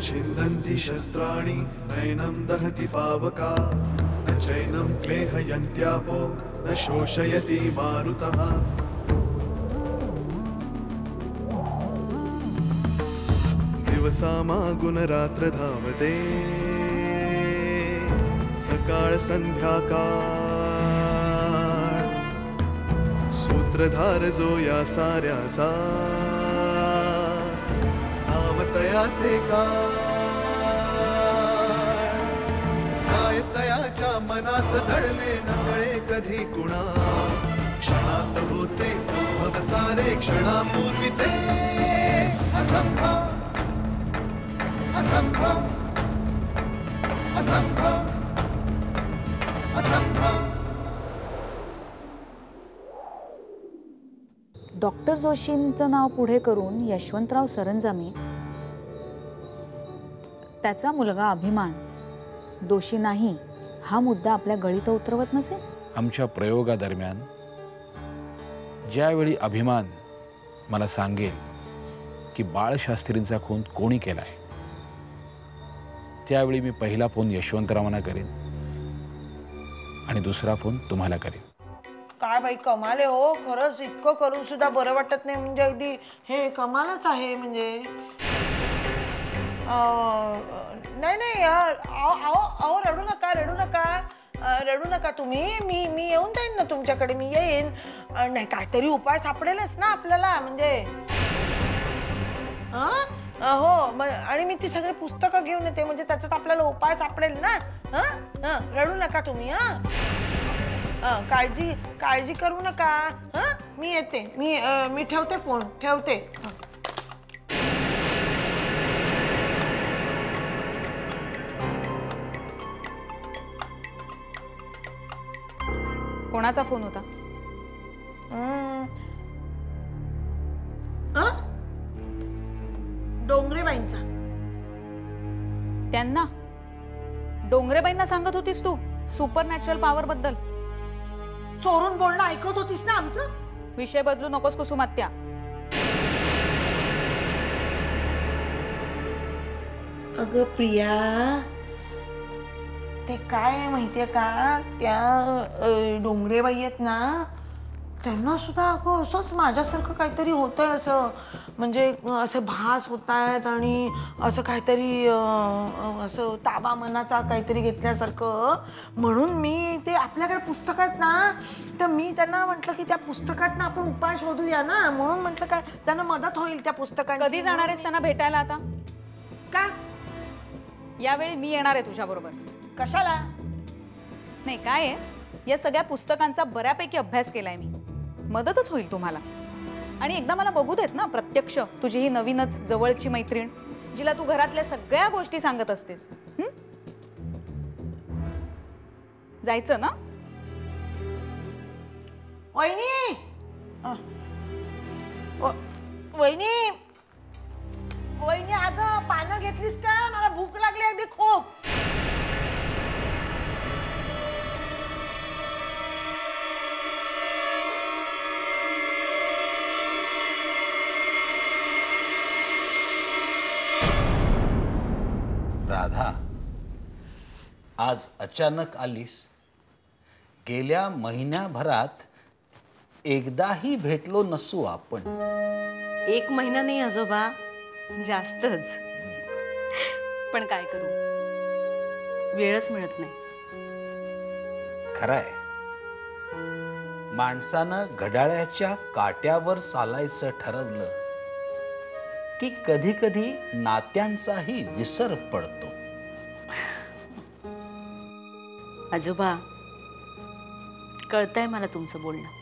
छिन्दन्ति शस्त्राणि नैनं दहति पावका न चैनं क्लेहयन्त्यापो न शोषयति मारुतः दिवसामागुणरात्र धावते सकाळ संध्याकाळ सूत्रधार जो या साऱ्याचा नामतयाचे काय तयाच्या मनात दडले नकळे कधी कुणा क्षणात होते संभव सारे क्षणापूर्वीचे असंभव असंभव असंभव असंभव। डॉक्टर जोशींचं नाव पुढे करून यशवंतराव सरंजामी, त्याचा मुलगा अभिमान दोषी नाही हा मुद्दा आपल्या गळीत उतरवत नसेल? आमच्या प्रयोगादरम्यान ज्यावेळी अभिमान मला सांगेल की बाळशास्त्रींचा खून कोणी केलाय, त्यावेळी मी पहिला फोन यशवंतरावांना करेन आणि दुसरा फोन तुम्हाला करेन। काय बाई कमाल आहे हो, खरंच इतकं करून सुद्धा बरं वाटत नाही, म्हणजे अगदी हे कमालच आहे। म्हणजे नाही नाही अहो रडू नका रडू नका रडू नका तुम्ही, मी येऊन जाईन ना तुमच्याकडे, मी येईन। नाही काहीतरी उपाय सापडेलच ना आपल्याला, म्हणजे हो आणि मी ती सगळी पुस्तकं घेऊन येते, म्हणजे त्याच्यात आपल्याला उपाय सापडेल ना। रडू नका तुम्ही, काळजी करू नका। मी येते, मी ठेवते फोन, ठेवते। कोणाचा फोन होता? डोंगरेबाईंचा। त्यांना? डोंगरेबाईंना सांगत होतीस तू सुपर नॅचरल पॉवर बद्दल? चोरून बोलणं ऐकत होतीस ना आमचं? विषय बदलू नकोस कुसुमात्या। अगं प्रिया, ते काय माहितीये का, त्या डोंगरेबाई आहेत ना, त्यांना सुद्धा अगं असंच माझ्यासारखं काहीतरी होतंय, असं म्हणजे असं भास होत आहेत आणि असं काहीतरी असं ताबा मनाचा काहीतरी घेतल्यासारखं। म्हणून मी ते आपल्याकडे पुस्तक आहेत ना, तर मी त्यांना म्हटलं की त्या पुस्तकातनं आपण उपाय शोधूया ना, म्हणून म्हटलं काय त्यांना मदत होईल त्या पुस्तकांची। कधी जाणार आहेस त्यांना भेटायला आता? का? यावेळी मी येणार आहे तुझ्या बरोबर। कशाला? नाही काय आहे, या सगळ्या पुस्तकांचा बऱ्यापैकी अभ्यास केलाय मी, मदतच होईल तुम्हाला। आणि एकदा मला बघू देत ना प्रत्यक्ष तुझी ही नवीनच जवळची मैत्रीण, जिला तू घरातल्या सगळ्या गोष्टी सांगत असतेस। जायचं ना? वहिनी, वहिनी, वहिनी अगं पानं घेतलीस का? मला भूक लागली अगदी खूप। राधा, आज अचानक आलीस? गेल्या महिन्याभरात एकदाही भेटलो नसू आपण। 1 महिना नाही आजोबा, जास्तच। पण काय करू, वेळच मिळत नाही। खरंय, माणसानं घड्याळ्याच्या काट्यावर चालायचं ठरवलं की कधी कधी नात्यांचाही विसर पडतो। आजोबा, कळतंय मला तुमचं बोलणं।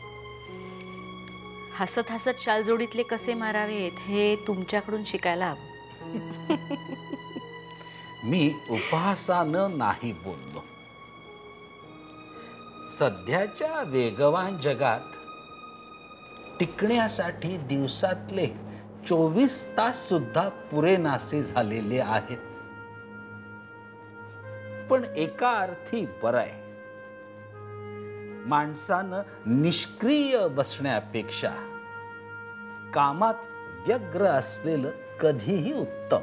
हसत हसत शालजोडीतले कसे मारावेत हे तुमच्याकडून शिकायला हवं। मी उपहासानं नाही बोललो। सध्याच्या वेगवान जगात टिकण्यासाठी दिवसातले 24 तास सुद्धा पुरेनासे झालेले आहेत। पण एका अर्थी बरं आहे, माणसानं निष्क्रिय बसण्यापेक्षा कामात व्यग्र असलेलं कधीही उत्तम।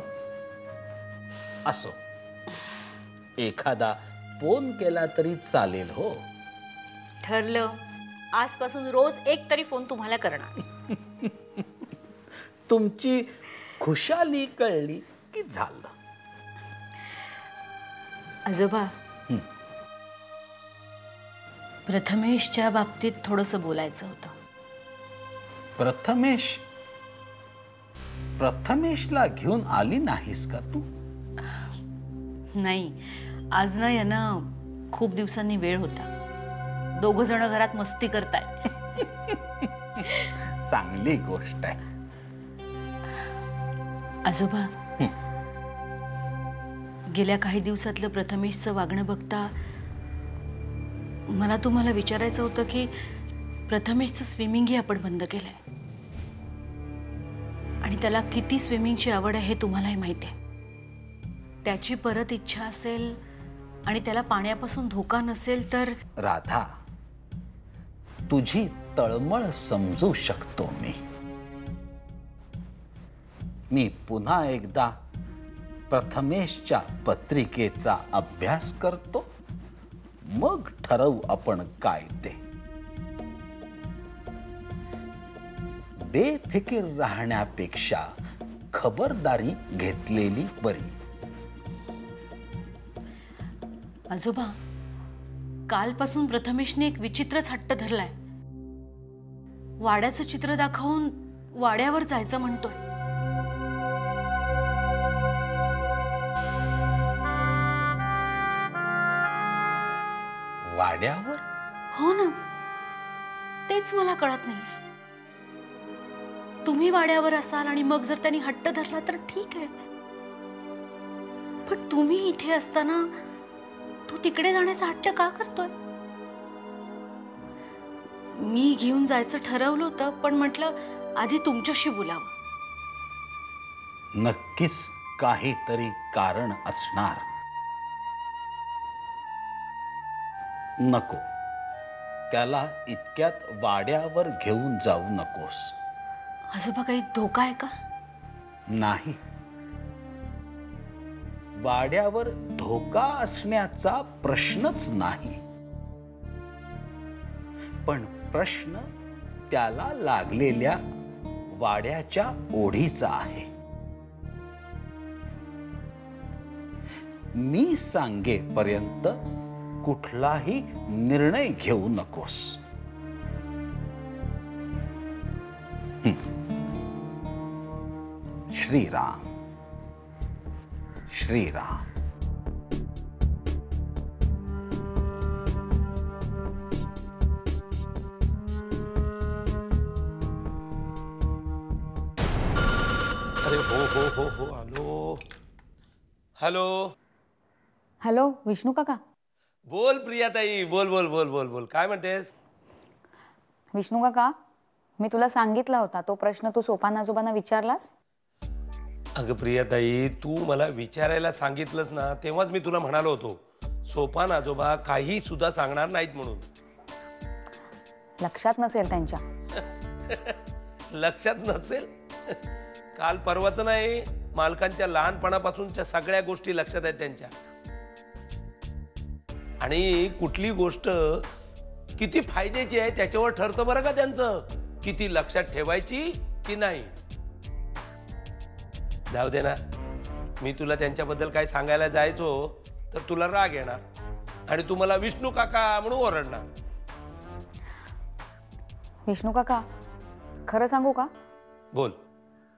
असो, एखादा फोन केला तरी चालेल हो. ठरलं, आजपासून रोज एक तरी फोन तुम्हाला करणार. तुमची खुशाली कळली की झालं. आजोबा, प्रथमेशच्या बाबतीत थोडंसं बोलायचं होतं. प्रथमेशला घेऊन आली नाहीस का तू? नाही, आज ना यांना खूप दिवसांनी वेळ होता. दोघ जण घरात मस्ती करताय. चांगली गोष्ट आहे. आजोबा, गेल्या काही दिवसातलं प्रथमेशचं वागणं बघता मला तुम्हाला विचारायचं होतं की प्रथमेशचं स्विमिंगही आपण बंद केलंय आणि त्याला किती स्विमिंगची आवड आहे हे तुम्हालाही माहिती आहे. त्याची परत इच्छा असेल आणि त्याला पाण्यापासून धोका नसेल तर. राधा, तुझी तळमळ समजू शकतो मी पुन्हा एकदा प्रथमेशच्या पत्रिकेचा अभ्यास करतो, मग ठरवू आपण काय ते. बेफिकीर राहण्यापेक्षा खबरदारी घेतलेली बरी. आजोबा, कालपासून प्रथमेशने एक विचित्रच हट्ट धरलाय. वाड्याचं चित्र दाखवून वाड्यावर जायचं म्हणतोय. वाड्यावर? हो ना, तेच मला कळत नाहीये. तुम्ही वाड्यावर असाल आणि मग जर त्यांनी हट्ट धरला तर ठीक आहे, पण तुम्ही इथे असताना तू तिकडे जाण्याचा हट्ट का करतोय? मी घेऊन जायचं ठरवलं होतं, पण म्हटलं आधी तुमच्याशी बोलावं. नक्कीच काहीतरी कारण असणार. नको, त्याला इतक्यात वाड्यावर घेऊन जाऊ नकोस. आजोबा, काही धोका आहे का? नाही, वाड्यावर धोका असण्याचा प्रश्नच नाही. पण प्रश्न त्याला लागलेल्या वाड्याच्या ओढीचा आहे. मी सांगेपर्यंत कुठलाही निर्णय घेऊ नकोस. श्रीराम श्रीराम. अरे हो आलो. हॅलो हॅलो विष्णू काका. बोल प्रियाताई, बोल बोल बोल बोल बोल. काय म्हणतेस? विष्णू काका, मी तुला सांगितला होता तो प्रश्न तू सोपान आजोबांना विचारलास? अगं प्रियाताई, तू मला विचारायला सांगितलंस ना, तेव्हाच मी तुला म्हणालो होतो सोपान आजोबा काही सुद्धा सांगणार नाहीत म्हणून. लक्षात नसेल त्यांच्या. लक्षात नसेल? काल परवाचं नाही, मालकांच्या लहानपणापासूनच्या सगळ्या गोष्टी लक्षात आहेत त्यांच्या. आणि कुठली गोष्ट किती फायद्याची आहे त्याच्यावर ठरतं बरं का त्यांचं, किती लक्षात ठेवायची की नाही. जाऊ दे ना, मी तुला त्यांच्याबद्दल काय सांगायला जायचो तर तुला राग येणार आणि तू मला विष्णू काका म्हणून ओरडणार. विष्णू काका, खरं सांगू का? बोल.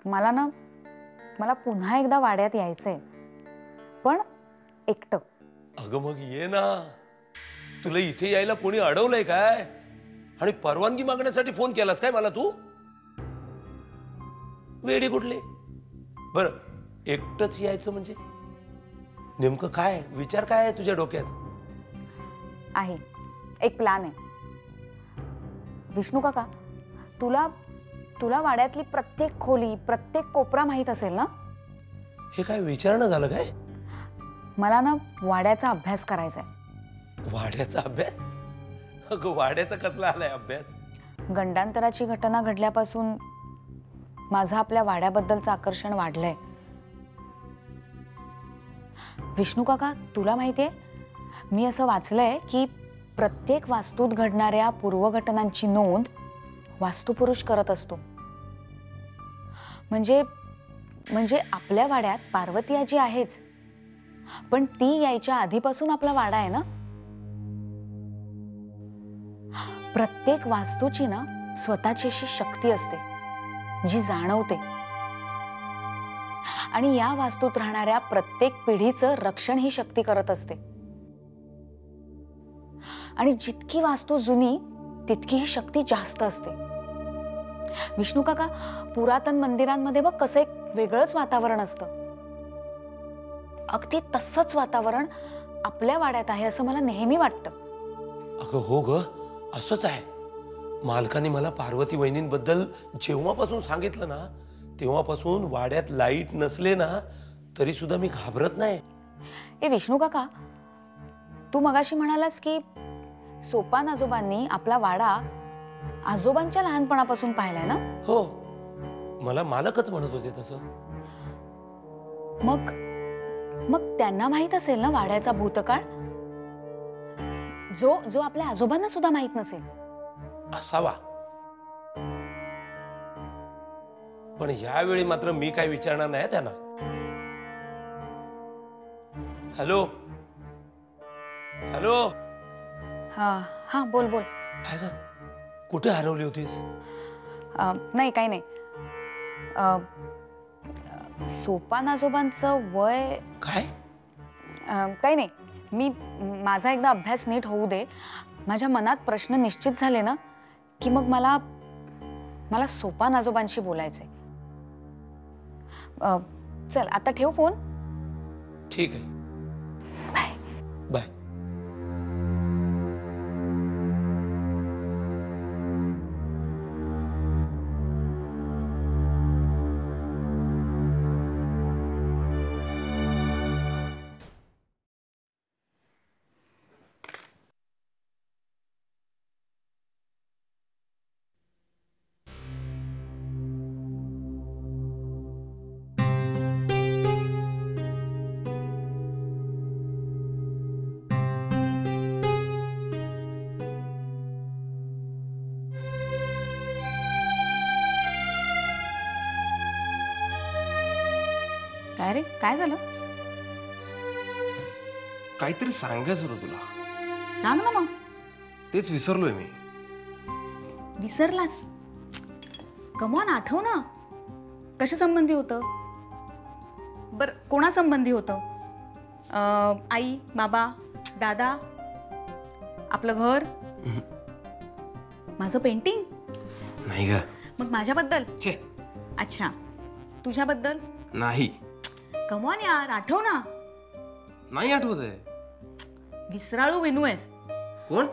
मला पुन्हा एकदा वाड्यात यायचंय, पण एकटं. अगं मग ये ना. तुला इथे यायला कोणी अडवलंय काय? आणि परवानगी मागण्यासाठी फोन केलास काय मला तू? वेडी कुठली? बरं, एकटंच यायचं म्हणजे नेमकं काय विचार काय आहे तुझ्या डोक्यात? आहे, एक प्लॅन आहे. विष्णू काका, तुला वाड्यातली प्रत्येक खोली, प्रत्येक कोपरा माहित असेल ना? हे काय विचारणं झालं काय? मला ना वाड्याचा अभ्यास करायचा आहे. वाड्याचा अभ्यास? अगं वाड्याचा कसला आलाय अभ्यास? गंडांतराची घटना घडल्यापासून माझं आपल्या वाड्याबद्दलचं आकर्षण वाढलंय. विष्णू काका, तुला माहितीये, मी असं वाचलंय की प्रत्येक वास्तूत घडणाऱ्या पूर्वघटनांची नोंद वास्तुपुरुष करत असतो. म्हणजे म्हणजे आपल्या वाड्यात पार्वती आजी आहेच, पण ती यायच्या आधीपासून आपला वाडा आहे ना. प्रत्येक वास्तूची ना स्वतःची अशी शक्ती असते जी जाणवते, आणि या वास्तूत राहणाऱ्या प्रत्येक पिढीचं रक्षण ही शक्ती करत असते. आणि जितकी वास्तू जुनी तितकी ही शक्ती जास्त असते. विष्णू काका, पुरातन मंदिरांमध्ये बघ कसं एक वेगळंच वातावरण असतं. अगदी तसंच वातावरण आपल्या वाड्यात आहे असं मला नेहमी वाटतं. अगं हो ग, असंच आहे. मालकाने मला पार्वती वहिनींबद्दल जेव्हापासून सांगितलं ना, तेव्हापासून वाड्यात लाईट नसले ना तरी सुद्धा मी घाबरत नाही. ए विष्णू काका, तू मगाशी म्हणालास की सोपान आजोबांनी आपला वाडा आजोबांच्या लहानपणापासून पाहिलाय ना. हो, मला मालकच म्हणत होते तसं. मग मग त्यांना माहित असेल ना वाड्याचा भूतकाळ, जो जो आपल्या आजोबांना सुद्धा माहित नसेल. असावा. पण यावेळी मात्र मी काय विचारणार नाही त्यांना. Hello hello. हा हा, बोल बोल. काय ग, कुठे हरवली होतीस? नाही, काही नाही. सोपान आजोबांचं वय काय? काही नाही. मी माझा एकदा अभ्यास नीट होऊ दे. माझ्या मनात प्रश्न निश्चित झाले ना की मग मला सोपान आजोबांशी बोलायचंय. चल आता ठेव फोन. ठीक आहे. Bye bye. काय रे, काय झालं? काहीतरी सांगायचं होतं तुला. सांग ना मग. तेच विसरलोय मी. विसरलास? कमॉन, आठव ना. कशा संबंधी होतं? बर, कोणा संबंधी होतं? आई, बाबा, दादा, आपलं घर, माझं पेंटिंग? नाही ग. मग माझ्याबद्दल? छे. अच्छा, तुझ्याबद्दल? नाही. कमॉन यार, आठव ना. नाही आठवत आहे. विसराळू विनू आहेस. कोण?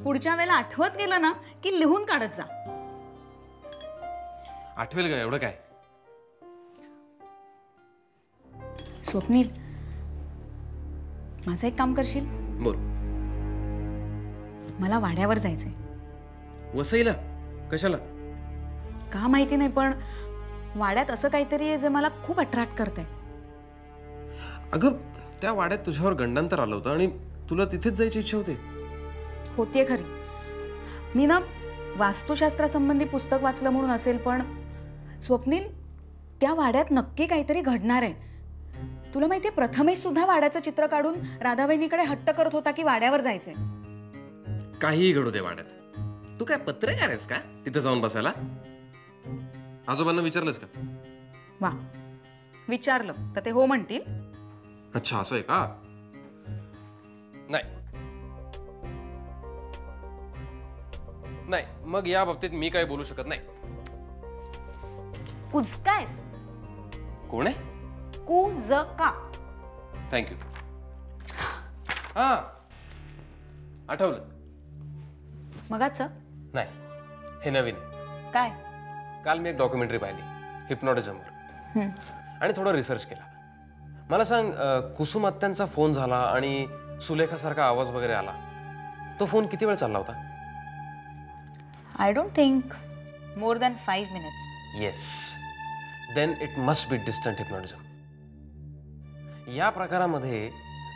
पुढच्या वेळेला आठवत गेलं ना की लिहून काढत जा. आठवेल का एवढं काय? स्वप्नील, माझं एक काम करशील? बोल. मला वाड्यावर जायचंय. वसईला? कशाला? का माहिती नाही, पण वाड्यात असं काहीतरी आहे जे मला खूप अट्रॅक्ट करतंय. अगं, त्या वाड्यात तुझ्यावर गंडांतर आलं होतं आणि तुला तिथेच जायची इच्छा होती. होतीये खरी. मी ना वास्तुशास्त्रासंबंधी पुस्तक वाचलं म्हणून असेल, पण स्वप्नील, त्या वाड्यात नक्की काहीतरी घडणार आहे. तुला माहितीये, प्रथमेश सुद्धा वाड्याचं चित्र काढून राधावहिनीकडे हट्ट करत होता की वाड्यावर जायचंय. काहीही घडू दे वाड्यात. तू काय पत्रकार आहेस का तिथे जाऊन बसायला? आजोबांना विचारलंस का? वा, विचारलं तर ते हो म्हणतील. अच्छा, असं आहे का? नाही नाही, मग या बाबतीत मी काय बोलू शकत नाही. कुजकायस? कोण आहे? कुजका. थँक्यू. हा, आठवलं. मगाचं? नाही, हे नवीन आहे. काय? काल मी एक डॉक्युमेंटरी पाहिली हिप्नॉटिझमवर आणि थोडा रिसर्च केला. मला सांग, कुसुम आत्यांचा फोन झाला आणि सुलेखासारखा आवाज वगैरे आला, तो फोन किती वेळ चालला होता? I don't think more than 5 minutes. Yes, then it must be distant hypnotism. या प्रकारामध्ये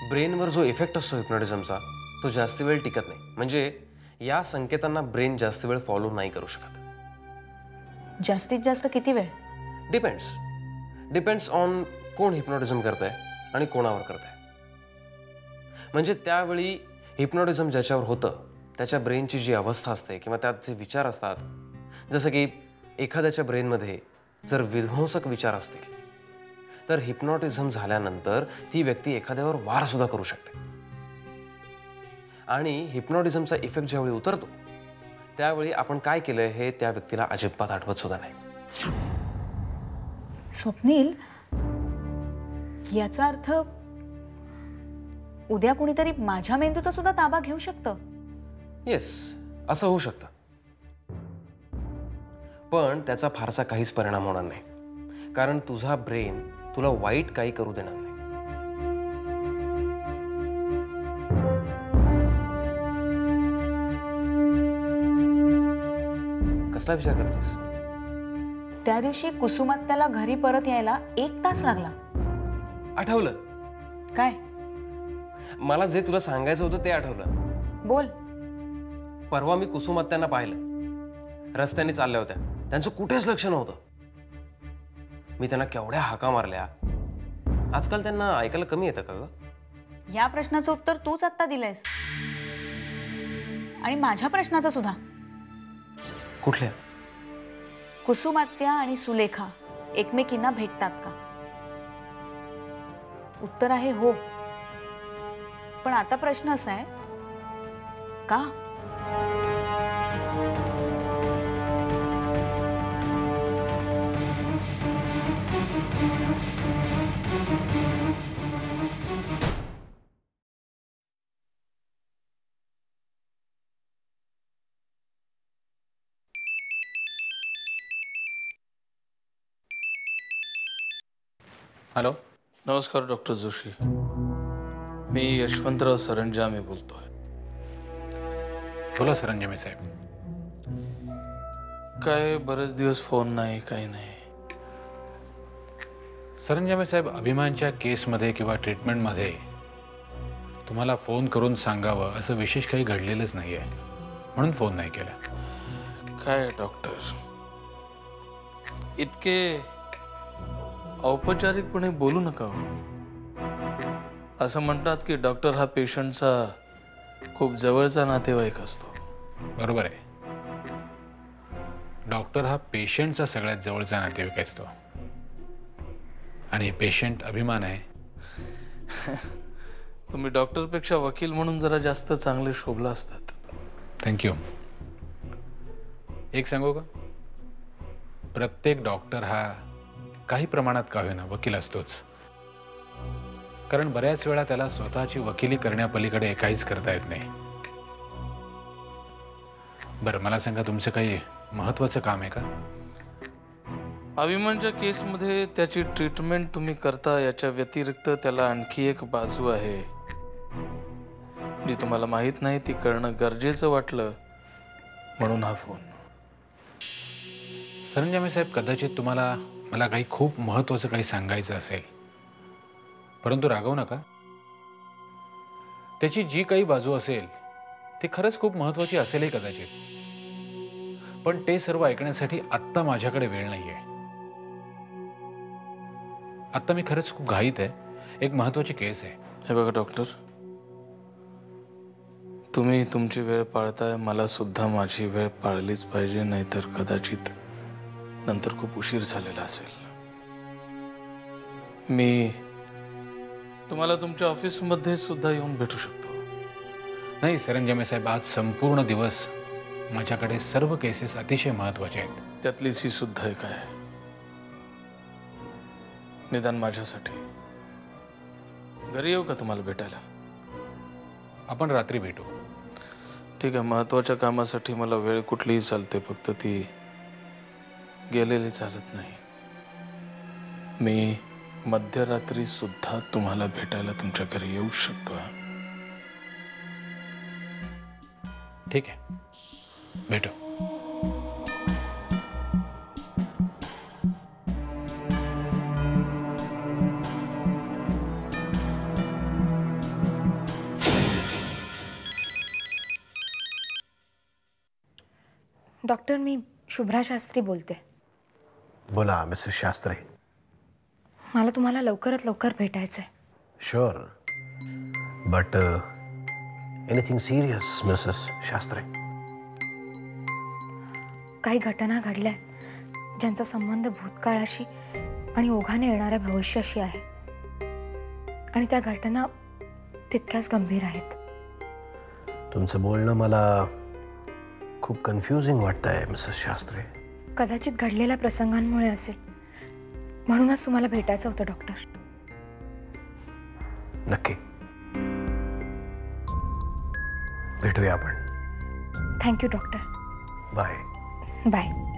ब्रेनवर जो इफेक्ट असतो हिप्नोटिझमचा तो जास्त वेळ टिकत नाही. म्हणजे या संकेतांना ब्रेन जास्त वेळ फॉलो नाही करू शकत. जास्तीत जास्त किती वेळ? डिपेंड्स ऑन कोण हिप्नोटिझम करतंय आणि कोणावर करतंय. म्हणजे त्यावेळी हिप्नोटिझम ज्याच्यावर होतं त्याच्या ब्रेनची जी अवस्था असते किंवा त्यात जे विचार असतात, जसं की एखाद्याच्या ब्रेनमध्ये जर विध्वंसक विचार असतील तर हिप्नोटिझम झाल्यानंतर ती व्यक्ती एखाद्यावर वार सुद्धा करू शकते. आणि हिप्नोटिझमचा इफेक्ट ज्यावेळी उतरतो त्यावेळी आपण काय केलंय हे त्या व्यक्तीला अजिबात आठवत सुद्धा नाही. स्वप्नील, याचा अर्थ उद्या कुणीतरी माझ्या मेंदूचा सुद्धा ताबा घेऊ शकतं? येस, असं होऊ शकतं. पण त्याचा फारसा काहीच परिणाम होणार नाही, कारण तुझा ब्रेन तुला वाईट काही करू देणार नाही. कसला विचार करतेस? त्या दिवशी कुसुमात त्याला घरी परत यायला 1 तास लागला. आठवलं? काय? मला जे तुला सांगायचं होतं ते आठवलं. बोल. परवा मी कुसुमात त्यांना पाहिलं. रस्त्याने चालल्या होत्या, त्यांचं कुठेच लक्ष नव्हतं. मी त्यांना केवढ्या हाका मारल्या. आजकाल त्यांना ऐकायला कमी येतं का ग? या प्रश्नाचं उत्तर तूच आत्ता दिलंयस, आणि माझ्या प्रश्नाचं सुद्धा. कुठल्या? कुसुमात्या आणि सुलेखा एकमेकींना भेटतात का? उत्तर आहे हो. पण आता प्रश्न असा आहे, का? हॅलो. नमस्कार डॉक्टर जोशी. मी यशवंतराव सरंजामे बोलतोय. बोला सरंजामे साहेब. काय बरेच दिवस फोन नाही, काही नाही. सरंजामे साहेब, अभिमानच्या केसमध्ये किंवा ट्रीटमेंटमध्ये तुम्हाला फोन करून सांगावं असं विशेष काही घडलेलंच नाही आहे, म्हणून फोन नाही केला. काय डॉक्टर, इतके औपचारिकपणे बोलू नका हो. असं म्हणतात की डॉक्टर हा पेशंटचा खूप जवळचा नातेवाईक असतो. बरोबर आहे. डॉक्टर हा पेशंटचा सगळ्यात जवळचा नातेवाईक असतो, आणि पेशंट अभिमान आहे. तुम्ही डॉक्टरपेक्षा वकील म्हणून जरा जास्त चांगले शोभला असतात. थँक्यू. एक सांगू का, प्रत्येक डॉक्टर हा काही प्रमाणात का होईना वकील असतोच, कारण बऱ्याच वेळा त्याला स्वतःची वकिली करण्यापलीकडे काहीच करता येत नाही. बरं, मला सांगा, तुमचं काही महत्त्वाचं काम आहे का? अभिमानच्या केसमध्ये त्याची ट्रीटमेंट तुम्ही करता, याच्या व्यतिरिक्त त्याला आणखी एक बाजू आहे जी तुम्हाला माहीत नाही, ती करणं गरजेचं वाटलं म्हणून हा फोन. सरंजामे साहेब, कदाचित तुम्हाला मला काही खूप महत्त्वाचं काही सांगायचं असेल, परंतु रागवू नका. त्याची जी काही बाजू असेल ती खरंच खूप महत्त्वाची असेलही कदाचित, पण ते सर्व ऐकण्यासाठी आत्ता माझ्याकडे वेळ नाही आहे. आत्ता मी खरंच खूप घाईत आहे. एक महत्त्वाची केस आहे. हे बघा डॉक्टर, तुम्ही तुमची वेळ पाळताय, मला सुद्धा माझी वेळ पाळलीच पाहिजे, नाहीतर कदाचित नंतर खूप उशीर झालेला असेल. मी तुम्हाला तुमच्या ऑफिसमध्ये सुद्धा येऊन भेटू शकतो. नाही सरंजामे साहेब, आज संपूर्ण दिवस माझ्याकडे सर्व केसेस अतिशय महत्त्वाचे आहेत. त्यातलीच ही सुद्धा एक आहे, निदान माझ्यासाठी. घरी येऊ का तुम्हाला भेटायला? आपण रात्री भेटू. ठीक आहे. महत्त्वाच्या कामासाठी मला वेळ कुठलीही चालते, फक्त ती गेलेली चालत नाही. मी मध्यरात्री सुद्धा तुम्हाला भेटायला तुमच्या घरी येऊ शकतो. ठीक आहे, भेटू. डॉक्टर, मी शुभ्रा शास्त्री बोलते. बोला मिसेस शास्त्री. मला तुम्हाला लवकरात लवकर भेटायचं आहे. Sure, but anything serious Mrs Shastri? काही घटना घडल्यात ज्यांचा संबंध भूतकाळाशी आणि ओघाने येणाऱ्या भविष्याशी आहे, आणि त्या घटना तितक्याच गंभीर आहेत. तुमचं बोलणं मला खूप कन्फ्युजिंग वाटतंय मिसेस शास्त्री. कदाचित घडलेल्या प्रसंगांमुळे असेल, म्हणूनच तुम्हाला भेटायचं होतं डॉक्टर. नक्की भेटूया आपण. Thank you doctor. बाय. बाय.